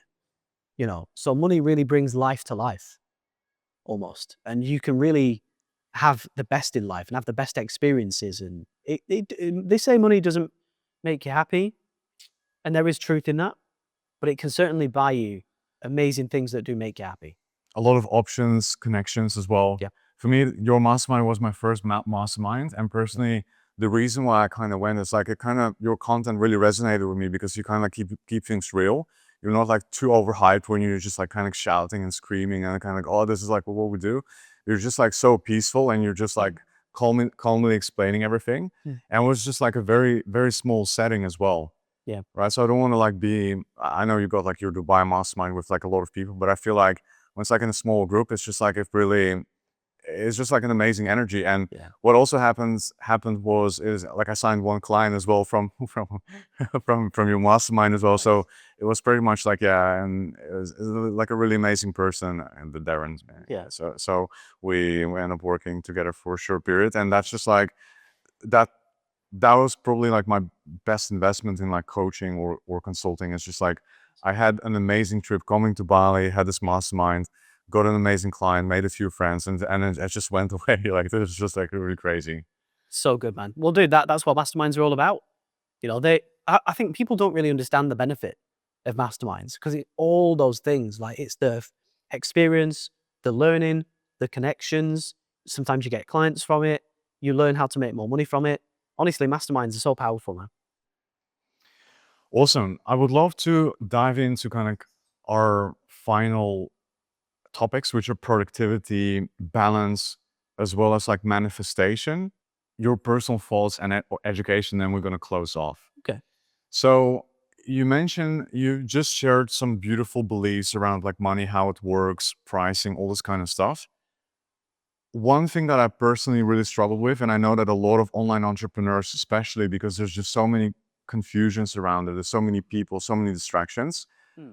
So money really brings life to life almost. And you can really have the best in life and have the best experiences. And they say money doesn't make you happy. And there is truth in that, but it can certainly buy you amazing things that do make you happy.
A lot of options, connections as well.
Yeah.
For me, your mastermind was my first mastermind. And personally, the reason why I kind of went is like your content really resonated with me because you kind of keep things real. You're not like too overhyped when you're just like kind of shouting and screaming and kind of like, oh, this is like what we do. You're just like so peaceful and you're just like calmly explaining everything.
Mm.
And it was just like a very, very small setting as well.
Yeah.
Right. So I don't want to like I know you got like your Dubai mastermind with like a lot of people, but I feel like when it's like in a small group, it's just like it's just like an amazing energy. And
Yeah.
what also happened is like I signed one client as well from from your mastermind as well. So it was pretty much like, yeah, and it was like a really amazing person and the Darren.
Yeah.
So we ended up working together for a short period, and that's just like that was probably like my best investment in like coaching or consulting. It's just like I had an amazing trip coming to Bali, had this mastermind, got an amazing client, made a few friends, and it just went away. Like it was just like really crazy.
So good, man. Well, dude, that's what masterminds are all about. I think people don't really understand the benefit of masterminds because all those things, like it's the experience, the learning, the connections. Sometimes you get clients from it. You learn how to make more money from it. Honestly, masterminds are so powerful, man.
Awesome. I would love to dive into kind of our final topics, which are productivity, balance, as well as like manifestation, your personal thoughts and education. Then we're going to close off.
Okay.
So you mentioned you just shared some beautiful beliefs around like money, how it works, pricing, all this kind of stuff. one thing that I personally really struggle with, and I know that a lot of online entrepreneurs, especially because there's just so many confusions around it, there's so many people, so many distractions.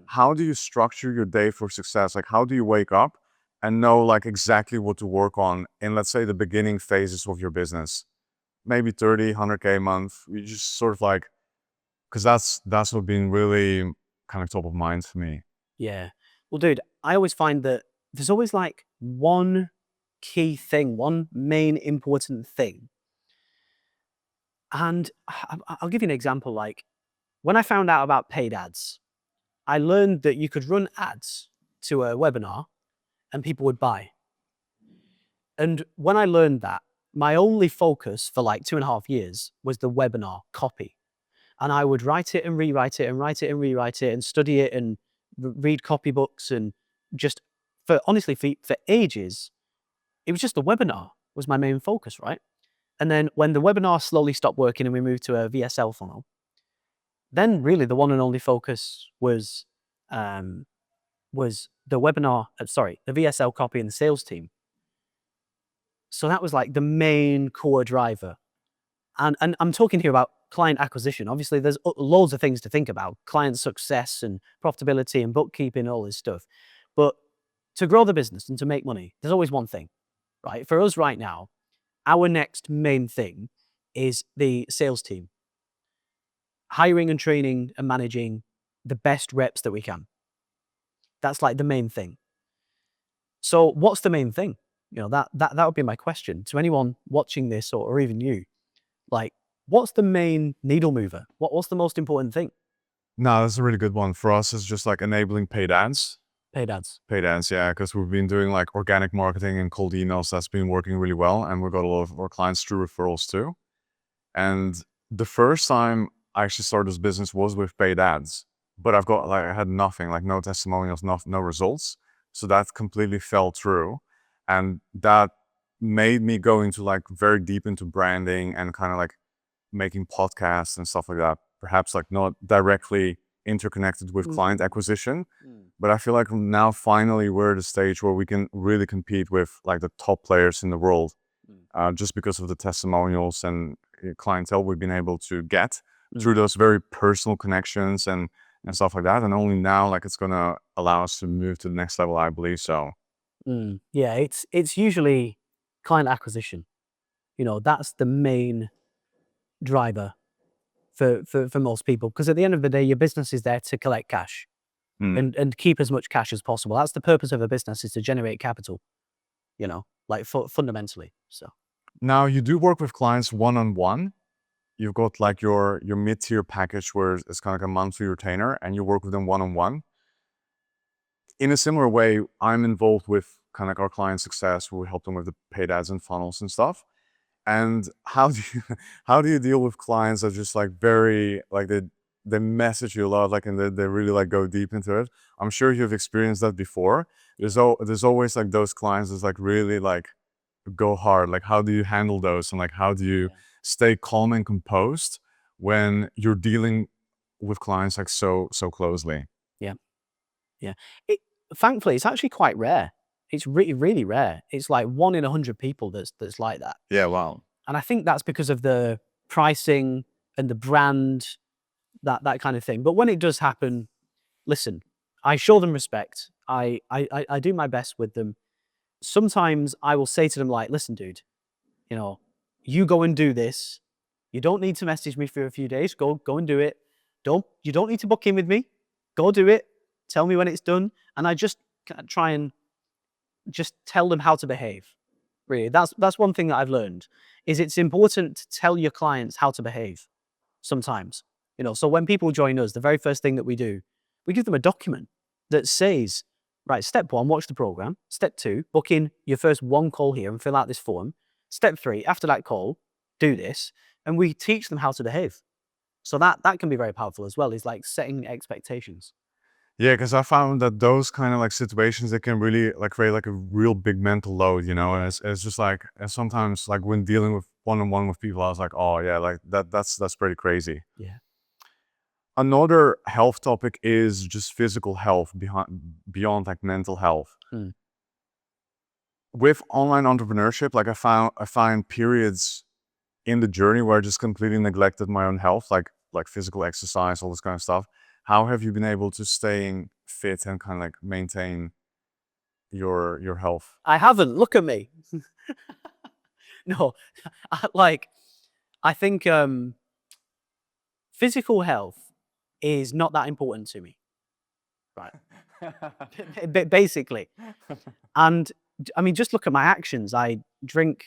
How do you structure your day for success? Like, how do you wake up and know like exactly what to work on in, let's say, the beginning phases of your business? Maybe 30, 100K a month. You just sort of like, because that's what been really kind of top of mind for me.
Yeah. Well, dude, I always find that there's always like one key thing, one main important thing. And I'll give you an example. Like when I found out about paid ads, I learned that you could run ads to a webinar and people would buy. And when I learned that, my only focus for like 2.5 years was the webinar copy. And I would write it and rewrite it and write it and rewrite it and study it and read copybooks and just honestly, for ages, it was just the webinar was my main focus, right? And then when the webinar slowly stopped working and we moved to a VSL funnel, then really the one and only focus was the webinar, the VSL copy and the sales team. So that was like the main core driver. And I'm talking here about client acquisition. Obviously, there's loads of things to think about, client success and profitability and bookkeeping, all this stuff. But to grow the business and to make money, there's always one thing, right? For us right now, our next main thing is the sales team. Hiring and training and managing the best reps that we can. That's like the main thing. So what's the main thing? You know, that would be my question to anyone watching this or even you. Like, what's the main needle mover? What's the most important thing?
No, that's a really good one. For us, it's just like enabling paid ads.
Paid ads.
Paid ads, yeah, because we've been doing like organic marketing and cold emails. That's been working really well. And we've got a lot of our clients through referrals too. And the first time I actually started this business was with paid ads. But I had nothing, like no testimonials, no results. So that completely fell through. And that made me go into like very deep into branding and kind of like making podcasts and stuff like that. Perhaps like not directly interconnected with client acquisition, but I feel like now finally we're at a stage where we can really compete with like the top players in the world, just because of the testimonials and clientele we've been able to get through those very personal connections and stuff like that. And only now, like, it's gonna allow us to move to the next level, I believe so.
Yeah, it's usually client acquisition. You know, that's the main driver for most people, because at the end of the day, your business is there to collect cash and keep as much cash as possible. That's the purpose of a business, is to generate capital, you know, like fundamentally. So
Now you do work with clients one-on-one. You've got like your mid-tier package where it's kind of like a monthly retainer and you work with them one-on-one. In a similar way, I'm involved with kind of like our client success, where we help them with the paid ads and funnels and stuff. And how do you deal with clients that just like very like they message you a lot, like, and they really like go deep into it? I'm sure you've experienced that before. There's always like those clients that's like really like go hard. Like, how do you handle those, and like how do you stay calm and composed when you're dealing with clients like so closely?
yeah, yeah. Thankfully, it's actually quite rare. It's really, really rare. It's like 1 in 100 people that's like that.
Yeah, wow.
And I think that's because of the pricing and the brand, that kind of thing. But when it does happen, listen, I show them respect. I do my best with them. Sometimes I will say to them, like, listen, dude, you know, you go and do this. You don't need to message me for a few days. Go and do it. You don't need to book in with me. Go do it. Tell me when it's done. And I just try and just tell them how to behave. Really, that's one thing that I've learned, is it's important to tell your clients how to behave sometimes. You know, so when people join us, the very first thing that we do, we give them a document that says, right, step 1, watch the program. Step 2, book in your first 1 call here and fill out this form. Step 3, after that call, do this. And we teach them how to behave. So that can be very powerful as well, is like setting expectations.
Yeah, because I found that those kind of like situations, they can really like create like a real big mental load, you know. And it's just like, and sometimes like when dealing with one-on-one with people, I was like, oh yeah, like that's pretty crazy.
Yeah.
Another health topic is just physical health beyond like mental health. with online entrepreneurship, like I find periods in the journey where I just completely neglected my own health, like physical exercise, all this kind of stuff. How have you been able to staying fit and kind of like maintain your health?
I haven't. Look at me. No, I think physical health is not that important to me, right? Basically. And I mean, just look at my actions. I drink,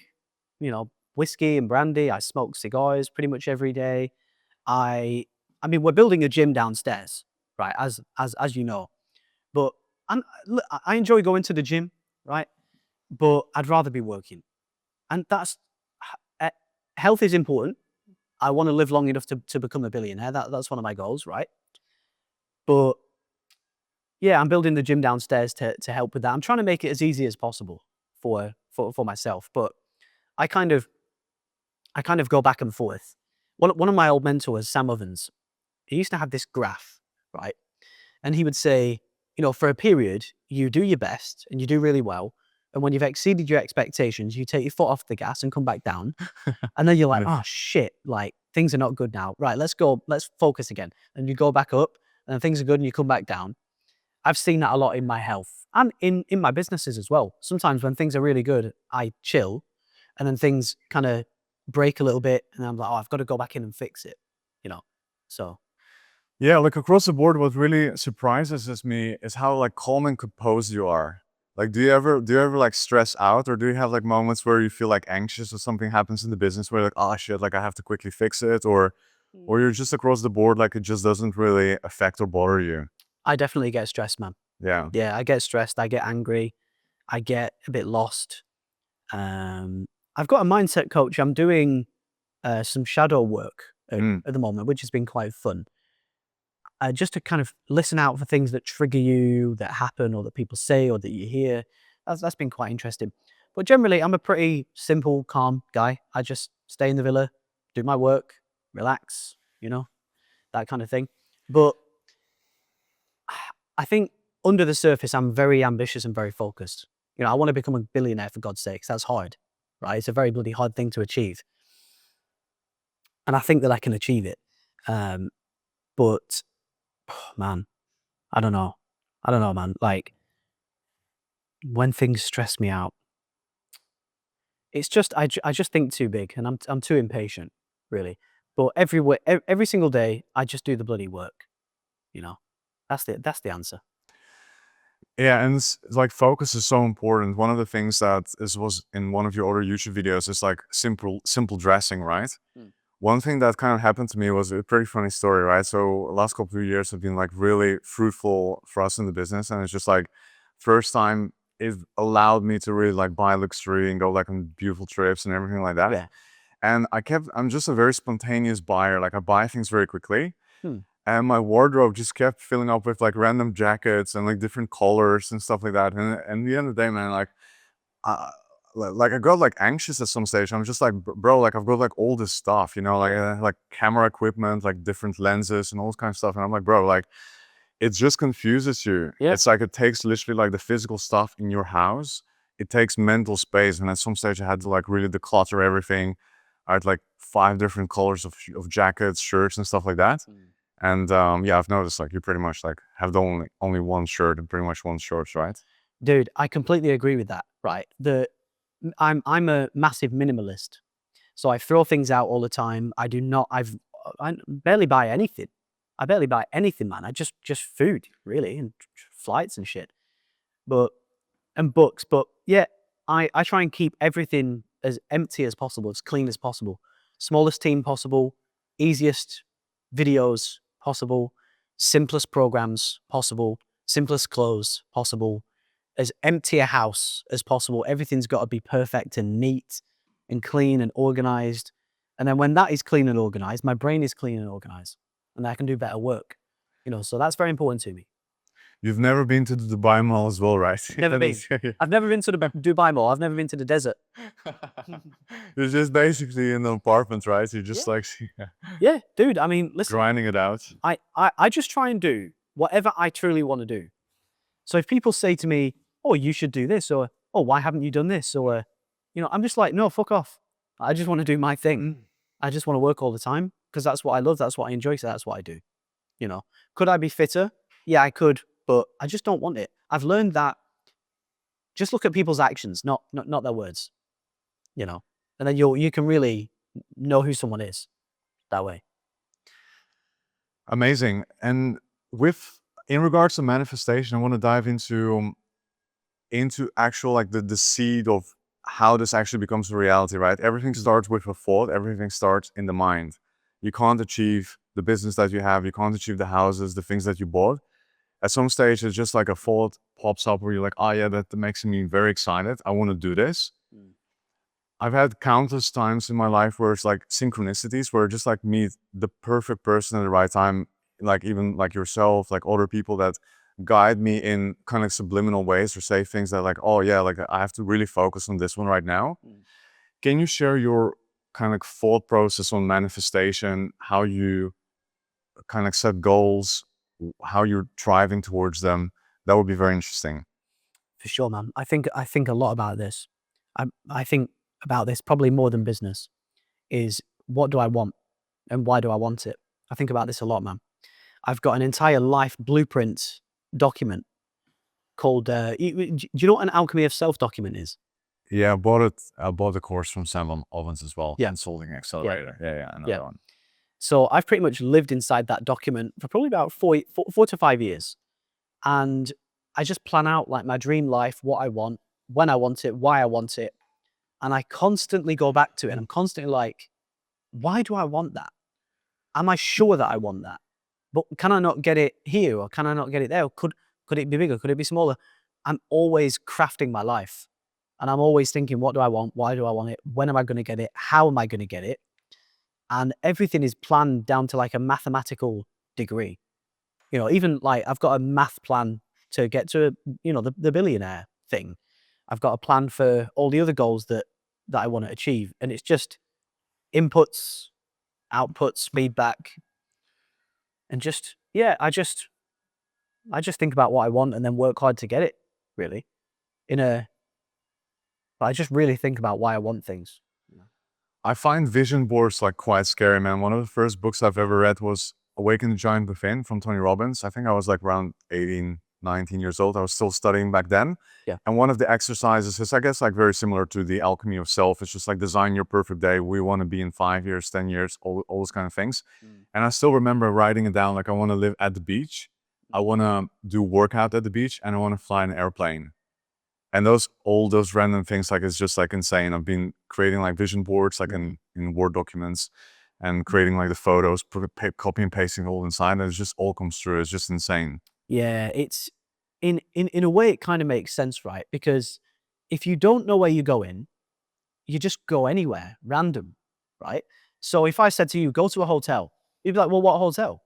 whiskey and brandy. I smoke cigars pretty much every day. I mean, we're building a gym downstairs, right? As you know, but look, I enjoy going to the gym, right? But I'd rather be working, and health is important. I want to live long enough to become a billionaire. That's one of my goals, right? But yeah, I'm building the gym downstairs to help with that. I'm trying to make it as easy as possible for myself. But I kind of go back and forth. One of my old mentors, Sam Ovens, he used to have this graph, right? And he would say, for a period, you do your best and you do really well. And when you've exceeded your expectations, you take your foot off the gas and come back down. And then you're like, oh shit, like things are not good now. Right, let's focus again. And you go back up and things are good and you come back down. I've seen that a lot in my health and in my businesses as well. Sometimes when things are really good, I chill, and then things kind of break a little bit and I'm like, oh, I've got to go back in and fix it, so.
Yeah, like across the board, what really surprises me is how like calm and composed you are. Like, do you ever like stress out, or do you have like moments where you feel like anxious or something happens in the business where you're like, oh shit, like I have to quickly fix it, or you're just across the board, like it just doesn't really affect or bother you?
I definitely get stressed, man.
Yeah.
Yeah, I get stressed. I get angry. I get a bit lost. I've got a mindset coach. I'm doing some shadow work at the moment, which has been quite fun. Just to kind of listen out for things that trigger you, that happen, or that people say, or that you hear. That's been quite interesting. But generally, I'm a pretty simple, calm guy. I just stay in the villa, do my work, relax, that kind of thing. But I think under the surface, I'm very ambitious and very focused. I want to become a billionaire, for God's sakes. That's hard, right? It's a very bloody hard thing to achieve. And I think that I can achieve it. But, man, I don't know, man. Like, when things stress me out, it's just, I just think too big, and I'm too impatient, really. But every single day, I just do the bloody work, That's the answer.
Yeah, and it's like focus is so important. One of the things that was in one of your other YouTube videos is like simple dressing, right? One thing that kind of happened to me was a pretty funny story, right? So last couple of years have been like really fruitful for us in the business, and it's just like first time it allowed me to really like buy luxury and go like on beautiful trips and everything like that.
Yeah.
And I'm just a very spontaneous buyer. Like I buy things very quickly. And my wardrobe just kept filling up with like random jackets and like different colors and stuff like that. And at the end of the day, man, like I got like anxious at some stage. I'm just like, bro, like I've got like all this stuff, like camera equipment, like different lenses and all this kind of stuff. And I'm like, bro, like it just confuses you.
Yeah.
It's like it takes literally like the physical stuff in your house. It takes mental space. And at some stage I had to like really declutter everything. I had like 5 different colors of jackets, shirts and stuff like that. And yeah, I've noticed like you pretty much like have the only one shirt and pretty much one shorts, right?
Dude, I completely agree with that. Right. I'm a massive minimalist. So I throw things out all the time. I barely buy anything. I barely buy anything, man. I just food, really, and flights and shit. And books. But yeah, I try and keep everything as empty as possible, as clean as possible. Smallest team possible, easiest videos possible, simplest programs possible, simplest clothes possible, as empty a house as possible. Everything's got to be perfect and neat and clean and organized. And then when that is clean and organized, my brain is clean and organized, and I can do better work. So that's very important to me.
You've never been to the Dubai Mall as well, right?
Never been. I've never been to the Dubai Mall. I've never been to the desert.
You're just basically in an apartment, right? You're just like
Yeah, dude. I mean, listen,
grinding it out.
I just try and do whatever I truly want to do. So if people say to me, oh, you should do this, or oh, why haven't you done this? Or, I'm just like, no, fuck off. I just want to do my thing. I just want to work all the time because that's what I love. That's what I enjoy. So that's what I do. Could I be fitter? Yeah, I could, but I just don't want it. I've learned that just look at people's actions, not their words, and then you can really know who someone is that way.
Amazing. And in regards to manifestation, I want to dive into actual like the seed of how this actually becomes a reality, right? Everything starts with a thought. Everything starts in the mind. You can't achieve the business that you have. You can't achieve the houses, the things that you bought. At some stage, it's just like a thought pops up where you're like, oh yeah, that makes me very excited. I want to do this. I've had countless times in my life where it's like synchronicities, where just like meet the perfect person at the right time, like even like yourself, like other people that guide me in kind of subliminal ways or say things that like, oh yeah, like I have to really focus on this one right now. Can you share your kind of thought process on manifestation, how you kind of set goals, how you're driving towards them? That would be very interesting.
For sure, man. I think a lot about this. I think about this probably more than business is what do I want and why do I want it? I think about this a lot, man. I've got an entire life blueprint document called, do you know what an Alchemy of Self document is?
Yeah, I bought the course from Sam Owens as well.
Yeah.
Consulting Accelerator. Yeah, I know that one.
So I've pretty much lived inside that document for probably about 4 to 5 years. And I just plan out like my dream life, what I want, when I want it, why I want it. And I constantly go back to it. And I'm constantly like, why do I want that? Am I sure that I want that? But can I not get it here? Or can I not get it there? Or could it be bigger? Could it be smaller? I'm always crafting my life. And I'm always thinking, what do I want? Why do I want it? When am I going to get it? How am I going to get it? And everything is planned down to like a mathematical degree. Even like I've got a math plan to get to, the billionaire thing. I've got a plan for all the other goals that I want to achieve. And it's just inputs, outputs, feedback. And just, yeah, I just think about what I want and then work hard to get it, really. But I just really think about why I want things.
I find vision boards like quite scary, man. One of the first books I've ever read was Awaken the Giant Within from Tony Robbins. I think I was like around 18, 19 years old. I was still studying back then.
Yeah.
And one of the exercises is, I guess, like very similar to the Alchemy of Self. It's just like design your perfect day. We want to be in 5 years, 10 years, all those kind of things. And I still remember writing it down. Like I want to live at the beach. I want to do workout at the beach and I want to fly an airplane. And all those random things, like it's just like insane. I've been creating like vision boards, like in Word documents, and creating like the photos, copy and pasting it all inside, and it just all comes through. It's just insane.
Yeah, it's in a way it kind of makes sense, right? Because if you don't know where you're going, you just go anywhere, random, right? So if I said to you, go to a hotel, you'd be like, well, what hotel?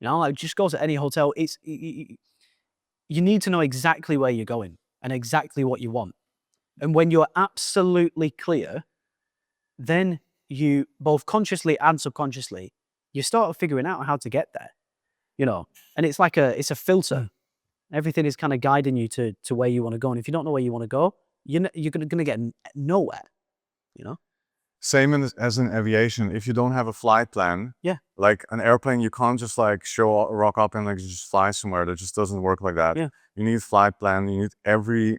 Like just go to any hotel. You need to know exactly where you're going and exactly what you want. And when you're absolutely clear, then you both consciously and subconsciously, you start figuring out how to get there, and it's like it's a filter. Everything is kind of guiding you to where you want to go. And if you don't know where you want to go, you're going to get nowhere,
Same as in aviation. If you don't have a flight plan,
yeah,
like an airplane, you can't just like rock up and like just fly somewhere. That just doesn't work like that.
Yeah.
You need flight plan. You need every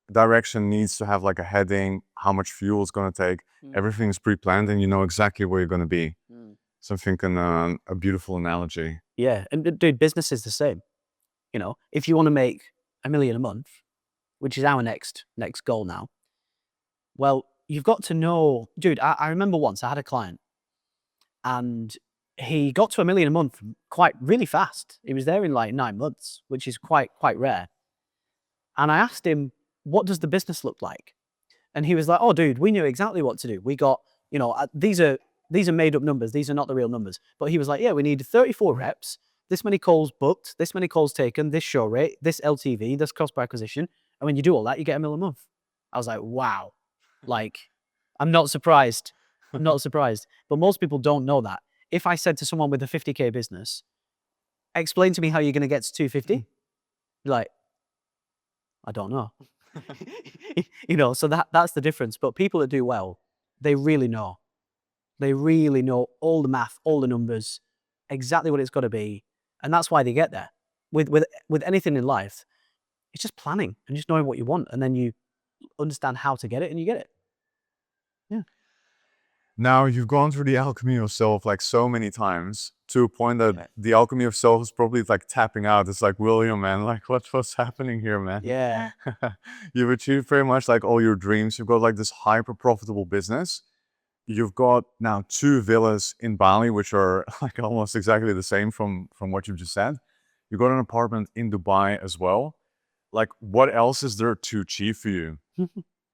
direction needs to have like a heading, how much fuel it's going to take. Everything is pre-planned and you know exactly where you're going to be. So I'm thinking a beautiful analogy.
Yeah. And dude, business is the same. If you want to make $1 million a month, which is our next goal now, well, you've got to know, dude, I remember once I had a client and he got to $1 million a month really fast. He was there in like 9 months, which is quite rare. And I asked him, what does the business look like? And he was like, oh, dude, we knew exactly what to do. We got, these are made up numbers. These are not the real numbers. But he was like, yeah, we need 34 reps, this many calls booked, this many calls taken, this show rate, this LTV, this cost per acquisition. And when you do all that, you get $1 million a month. I was like, wow. Like, I'm not surprised. I'm not surprised. But most people don't know that. If I said to someone with a 50K business, explain to me how you're going to get to 250, you're like, I don't know. So that's the difference. But people that do well, they really know. They really know all the math, all the numbers, exactly what it's got to be. And that's why they get there. With anything in life, it's just planning and just knowing what you want. And then you understand how to get it and you get it. Yeah.
Now, you've gone through the Alchemy of Self like so many times to a point that the Alchemy of Self is probably like tapping out. It's like, William, man, like what's happening here, man?
Yeah.
You've achieved very much like all your dreams. You've got like this hyper profitable business. You've got now 2 villas in Bali, which are like almost exactly the same from what you've just said. You've got an apartment in Dubai as well. Like, what else is there to achieve for you?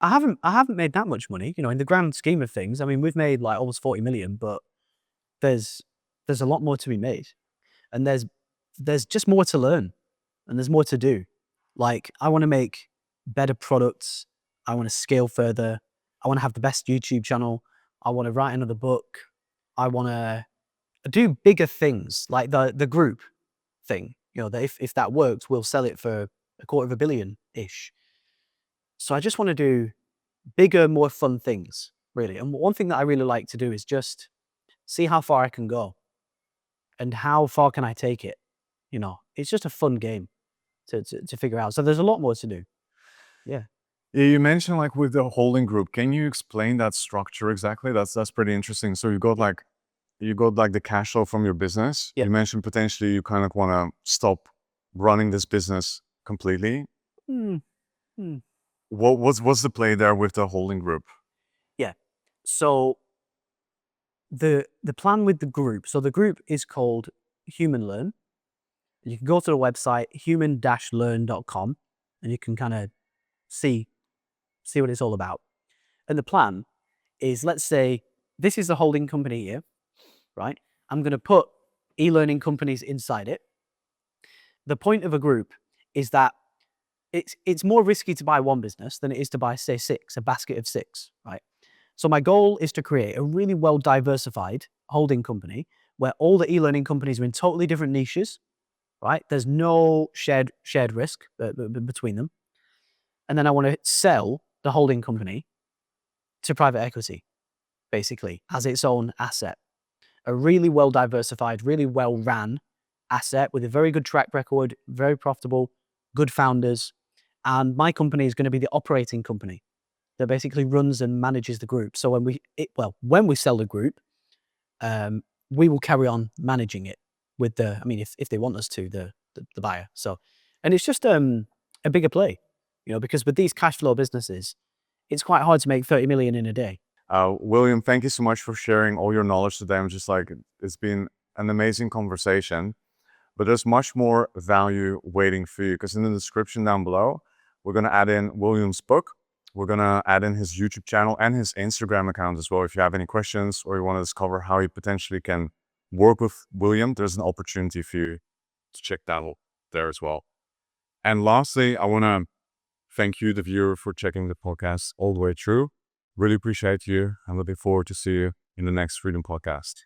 I haven't made that much money, in the grand scheme of things. I mean, we've made like almost 40 million, but there's a lot more to be made. And there's just more to learn and there's more to do. Like, I want to make better products. I want to scale further. I want to have the best YouTube channel. I want to write another book. I want to do bigger things like the group thing, that if that works, we'll sell it for $250 million-ish. So I just want to do bigger, more fun things, really. And one thing that I really like to do is just see how far I can go and how far can I take it. It's just a fun game to figure out. So there's a lot more to do. Yeah.
Yeah, you mentioned like with the holding group. Can you explain that structure exactly? That's pretty interesting. So you got like the cash flow from your business.
Yeah.
You mentioned potentially you kind of want to stop running this business completely. What's the play there with the holding group?
Yeah. So the plan with the group. So the group is called HumanLearn. You can go to the website human-learn.com and you can kind of see what it's all about. And the plan is, let's say this is the holding company here, right? I'm going to put e-learning companies inside it. The point of a group is that it's more risky to buy one business than it is to buy, say, 6, a basket of 6, right? So my goal is to create a really well diversified holding company where all the e-learning companies are in totally different niches, right? There's no shared risk between them. And then I want to sell the holding company to private equity, basically, as its own asset. A really well diversified, really well ran asset with a very good track record, very profitable, good founders. And my company is going to be the operating company that basically runs and manages the group. So when we sell the group, we will carry on managing it with if they want us to, the buyer. So, and it's just a bigger play, because with these cash flow businesses, it's quite hard to make 30 million in a day.
William, thank you so much for sharing all your knowledge today. I'm just like, it's been an amazing conversation, but there's much more value waiting for you, because in the description down below, we're going to add in William's book. We're going to add in his YouTube channel and his Instagram account as well. If you have any questions or you want to discover how you potentially can work with William, there's an opportunity for you to check that out there as well. And lastly, I want to thank you, the viewer, for checking the podcast all the way through. Really appreciate you. I'm looking forward to see you in the next Freedom Podcast.